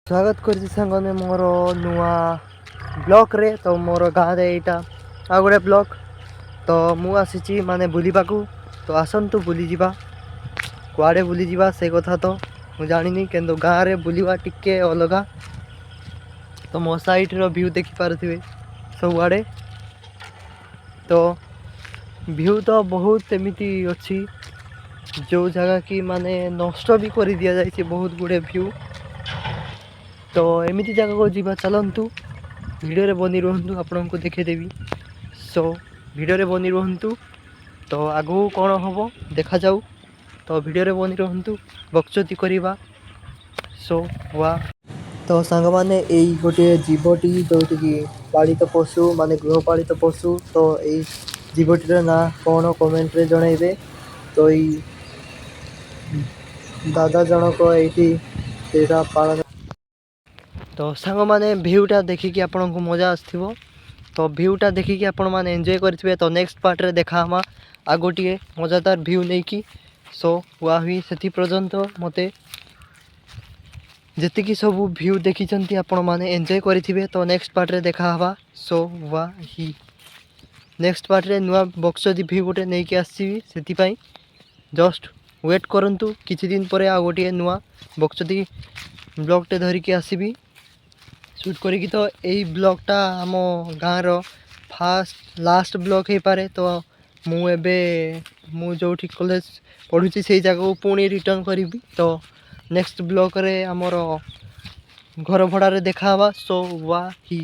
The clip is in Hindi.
स्वागत करछि सांगने मोर नुआ ब्लॉक रे। तो मोर गाँव रे एटा आ गोटे ब्लॉक। तो मु आसीची माने बुलिबाकू। तो आसंतु बुली जिबा। कुआडे बुली जिबा से कथा तो मु जानिनी, केंदो गाँव रे बुलिबा टिके अलगा। तो मो साइड रो व्यू देखि पारथिबे सब आडे। तो व्यू तो बहुत एमिति अछि जो जगह की माने नष्ट भी कर दिया जाइए बहुत गुड़े व्यू। तो एमिति जगह को जीवा चलतु वीडियो रे बनी रुहतु, आपण को देखेदेवी। सो वीडियो रे बनी रुहतु। तो आगू कौन हम देखा जाऊ। तो वीडियो रे बनी रुहतु, बकचोती करवा। सो वाह। तो सांग माने एई गोटे जीवटी जोटी की पालित पशु माने गृहपालित पशु। तो एई जीवटीर ना कौन कमेंट रे जणाइबे। तो एई दादा जनक एठी सेटा पालन। तो सांग माने भ्यूटा देखिकी आपन को मजा आसथिबो। तो भ्यूटा देखिकी आपण माने एंजॉय करथिबे। तो नेक्स्ट पार्ट रे देखा हमा आ गोटिए मजादार भ्यू नै की। सो वाही सेति पर्यंत मते जेतिकी सब भ्यू देखिचंती आपण माने एंजॉय करथिबे। तो नेक्स्ट पार्ट रे देखा हवा। सो वाही नेक्स्ट पार्ट रे नुआ बक्सदी भ्यू गोटे नै की आसीबी, सेति पई जस्ट वेट करंतु। किछि दिन परे आ गोटिए नुआ बक्सदी ब्लॉग टे धरिकी आसीबी शूट करी। तो यही ब्लॉगटा आम गाँव रो फास्ट लास्ट ब्लॉग हो पारे। तो मु जो कॉलेज पढ़ुची से जगह को पुणी रिटर्न करी। तो नेक्स्ट ब्लॉग रे आमर घर भड़ा रे देखा। सो वाही।